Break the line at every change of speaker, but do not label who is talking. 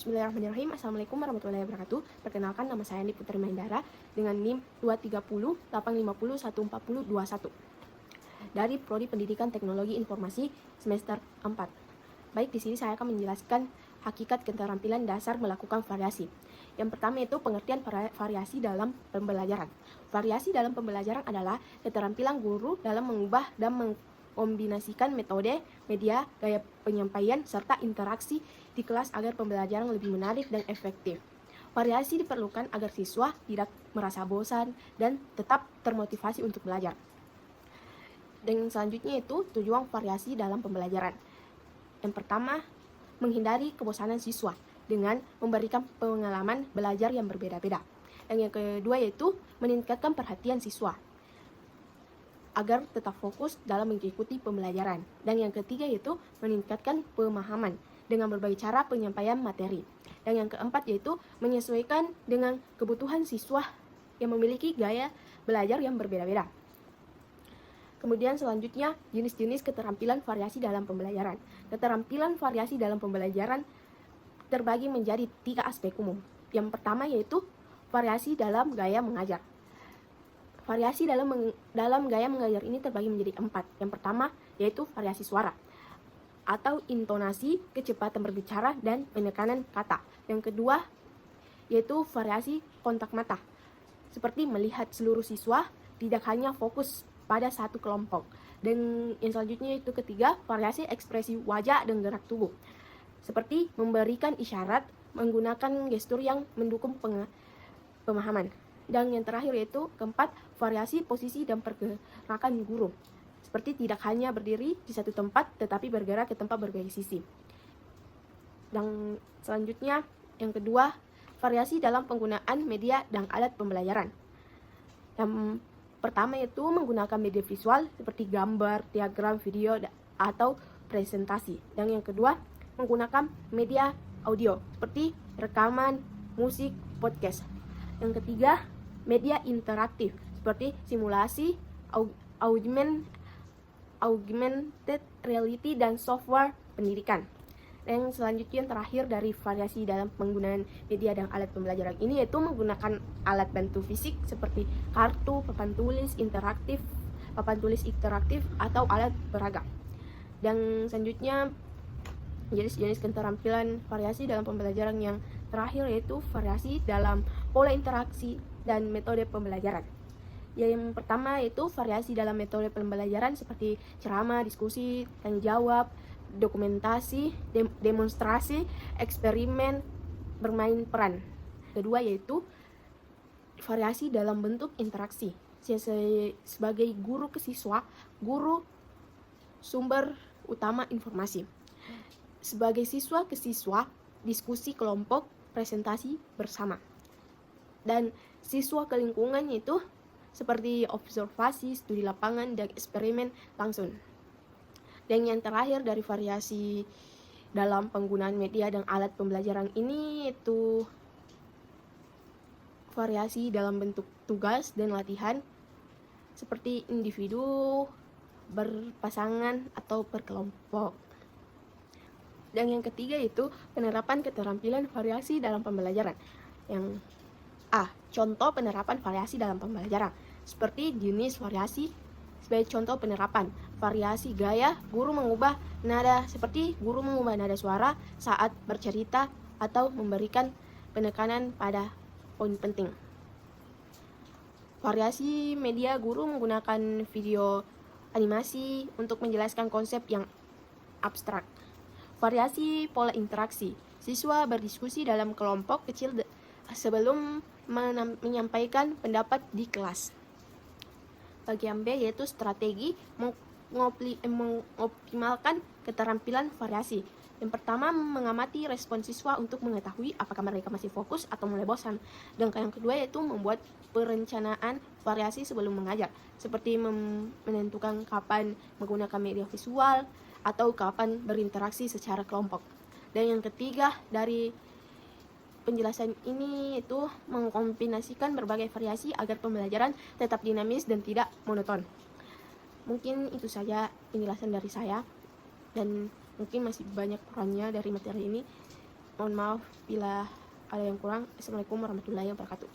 Bismillahirrahmanirrahim. Assalamualaikum warahmatullahi wabarakatuh. Perkenalkan, nama saya Andi Putri Mahendara dengan NIM 230 850 140 21 dari Prodi Pendidikan Teknologi Informasi semester 4. Baik, di sini saya akan menjelaskan hakikat keterampilan dasar melakukan variasi. Yang pertama itu pengertian variasi dalam pembelajaran. Variasi dalam pembelajaran adalah keterampilan guru dalam mengubah dan mengkombinasikan metode, media, gaya penyampaian, serta interaksi di kelas agar pembelajaran lebih menarik dan efektif. Variasi diperlukan agar siswa tidak merasa bosan dan tetap termotivasi untuk belajar. Dan selanjutnya itu tujuan variasi dalam pembelajaran. Yang pertama, menghindari kebosanan siswa dengan memberikan pengalaman belajar yang berbeda-beda. Dan yang kedua yaitu meningkatkan perhatian siswa agar tetap fokus dalam mengikuti pembelajaran. Dan yang ketiga yaitu meningkatkan pemahaman dengan berbagai cara penyampaian materi. Dan yang keempat yaitu menyesuaikan dengan kebutuhan siswa yang memiliki gaya belajar yang berbeda-beda. Kemudian selanjutnya, jenis-jenis keterampilan variasi dalam pembelajaran. Keterampilan variasi dalam pembelajaran terbagi menjadi 3 aspek umum. Yang pertama yaitu variasi dalam gaya mengajar. Variasi dalam gaya mengajar ini terbagi menjadi 4. Yang pertama yaitu variasi suara atau intonasi, kecepatan berbicara, dan penekanan kata. Yang kedua yaitu variasi kontak mata, seperti melihat seluruh siswa, tidak hanya fokus pada satu kelompok. Dan yang selanjutnya itu ketiga, variasi ekspresi wajah dan gerak tubuh, seperti memberikan isyarat, menggunakan gestur yang mendukung pemahaman. Dan yang terakhir yaitu keempat, variasi posisi dan pergerakan guru, seperti tidak hanya berdiri di satu tempat tetapi bergerak ke tempat berbagai sisi. Dan selanjutnya yang kedua, variasi dalam penggunaan media dan alat pembelajaran. Yang pertama yaitu menggunakan media visual seperti gambar, diagram, video, atau presentasi. Dan yang kedua, menggunakan media audio seperti rekaman, musik, podcast. Yang ketiga, media interaktif seperti simulasi, augmented reality, dan software pendidikan. Dan selanjutnya yang terakhir dari variasi dalam penggunaan media dan alat pembelajaran ini yaitu menggunakan alat bantu fisik seperti kartu, papan tulis interaktif, atau alat peraga. Dan selanjutnya jenis-jenis keterampilan variasi dalam pembelajaran yang terakhir yaitu variasi dalam pola interaksi dan metode pembelajaran. Yang pertama yaitu variasi dalam metode pembelajaran seperti ceramah, diskusi, tanya jawab, dokumentasi, demonstrasi, eksperimen, bermain peran. Kedua yaitu variasi dalam bentuk interaksi. Sebagai guru ke siswa, guru sumber utama informasi. Sebagai siswa ke siswa, diskusi kelompok, presentasi bersama. Dan siswa ke lingkungan itu seperti observasi, studi lapangan, dan eksperimen langsung. Dan yang terakhir dari variasi dalam penggunaan media dan alat pembelajaran ini itu variasi dalam bentuk tugas dan latihan seperti individu, berpasangan, atau berkelompok. Dan yang ketiga itu penerapan keterampilan variasi dalam pembelajaran. Yang contoh penerapan variasi dalam pembelajaran seperti jenis variasi. Sebagai contoh penerapan variasi gaya, guru mengubah nada seperti guru mengubah nada suara saat bercerita atau memberikan penekanan pada poin penting. Variasi media, guru menggunakan video animasi untuk menjelaskan konsep yang abstrak. Variasi pola interaksi, siswa berdiskusi dalam kelompok kecil sebelum menyampaikan pendapat di kelas. Bagian B yaitu strategi mengoptimalkan keterampilan variasi. Yang pertama, mengamati respon siswa untuk mengetahui apakah mereka masih fokus atau mulai bosan. Dan yang kedua yaitu membuat perencanaan variasi sebelum mengajar, seperti menentukan kapan menggunakan media visual atau kapan berinteraksi secara kelompok. Dan yang ketiga dari penjelasan ini itu mengkombinasikan berbagai variasi agar pembelajaran tetap dinamis dan tidak monoton. Mungkin itu saja penjelasan dari saya, dan mungkin masih banyak kurangnya dari materi ini. Mohon maaf bila ada yang kurang. Assalamualaikum warahmatullahi wabarakatuh.